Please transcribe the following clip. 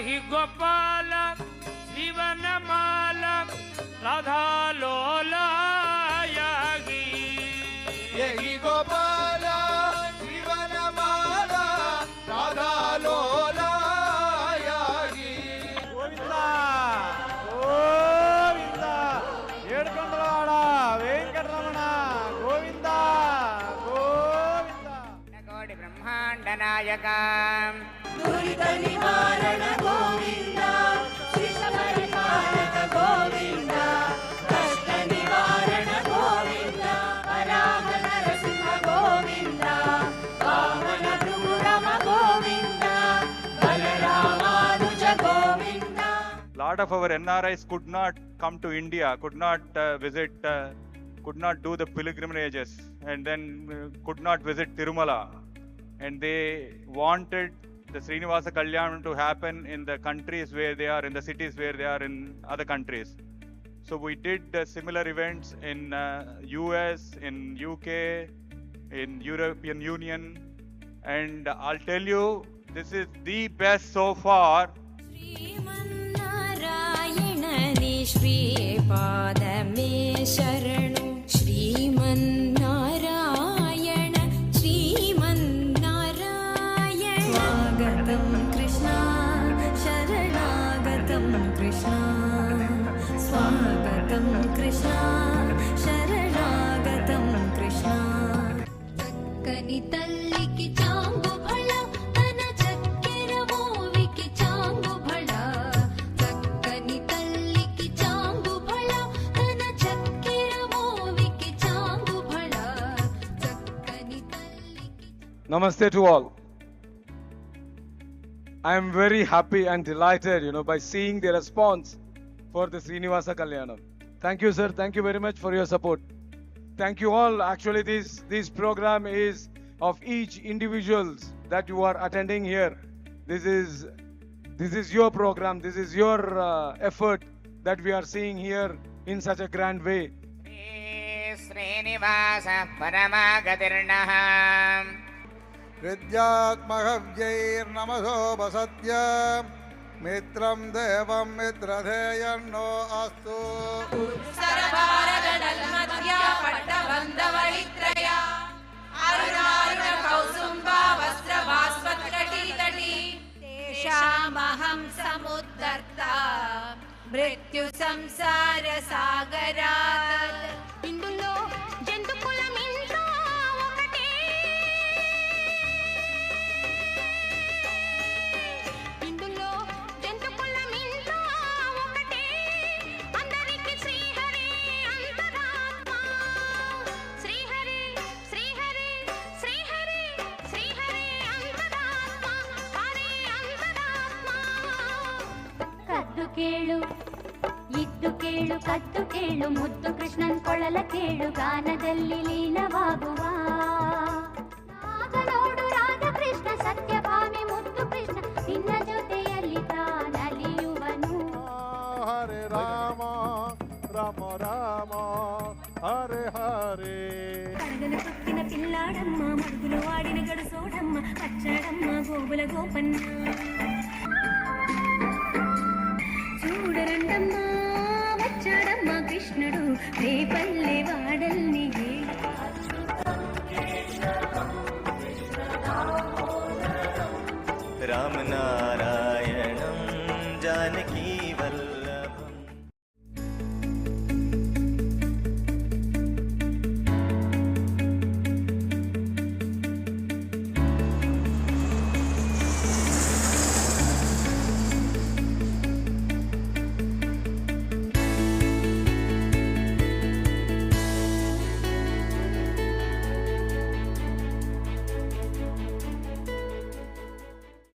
హి గోపాల శివనమాల రాధాలోలాయగి హి గోపాల శివనమాల రాధాలోలాయగి. గోవింద గోవింద ఏడుకొండలవాడ వెంకటరమణ గోవింద గోవింద. కోటి బ్రహ్మాండ నాయక దురిత నివారణ గోవింద శిశుపరిపాలక గోవింద కష్ట నివారణ గోవింద వరాహ Narasimha Govinda Vamana భృగురమ Govinda బలరామానుజ Govinda. Lot of our NRIs could not come to India, could not visit, could not do the pilgrimages, and then could not visit Tirumala. And they wanted the Srinivasa Kalyanam to happen in the countries where they are, in the cities where they are in other countries. So we did similar events in US, in UK, in European Union, and I'll tell you, this is the best so far. శ్రీమన్నారాయణని శ్రీపాదమే శరణు శ్రీమన్నారాయణ శ్రీమన్నారాయణ స్వాగతం కృష్ణ శరణాగతం కృష్ణ స్వాగతం కృష్ణ శరణాగతం కృష్ణ చక్కని తల్లికి చాంగు ఫళ తన చక్కెర మోవికి చాంగు ఫళ చక్కని తల్లికి చాంగు ఫళ తన చక్కెర మోవికి చాంగు ఫళ చక్కని తల్లికి. Namaste to all. I am very happy and delighted, by seeing the response for the Srinivasa Kalyanam. Thank you, sir. Thank you very much for your support. Thank you all. Actually, this program is of each individuals that you are attending here. This is your program. This is your effort that we are seeing here in such a grand way. Srinivasa పరమాగతిర్నః విద్యాత్మహవ్యైర్నమసోపసత్య మిత్రం దేవం మిత్రధేయన్నో అస్తు. సరభారత నల్మద్యా పట్టబంధవళిత్రయ అరుణారుణ కౌసుంబ వస్త్ర భాస్వత్కటీతటీ తేషామహం సముద్ధర్త మృత్యు సంసార సాగరాత్. ఇందులో జంతుకులం ఇంట్లో ఒకటే ఇందులో జంతుకులం ఇంట్లో ఒకటే అందరికి శ్రీహరి అంతరాత్మ శ్రీహరి శ్రీహరి శ్రీహరి శ్రీహరి అంతరాత్మ హరి అంతరాత్మ. ಕದ್ದು ಕೇಳು ಇದ್ದು ಕೇಳು ಕದ್ದು ಕೇಳು ಮುದ್ದು ಕೃಷ್ಣನ್ ಕೊಳಲ ಕೇಳು ಗಾನದಲ್ಲಿ ಲೀನವಾಗುವ ಆಗ ನೋಡು ರಾಧಕೃಷ್ಣ ಸತ್ಯಭಾಮಿ ಮುದ್ದು ಕೃಷ್ಣ ನಿನ್ನ ಜೊತೆಯಲ್ಲಿ ತಾನಲಿಯುವನು. హరే రామ రామ రామ హరే హరే. కడగలు పుట్టిన పిల్లాడమ్మ మరుగులు వాడిన గడుసోడమ్మ పచ్చడమ్మ గోగుల గోపన్న చూడరండమ్మా వచ్చాడమ్మ కృష్ణుడు రేపల్లె వాడల్ని రామ నారాయణం జానకీ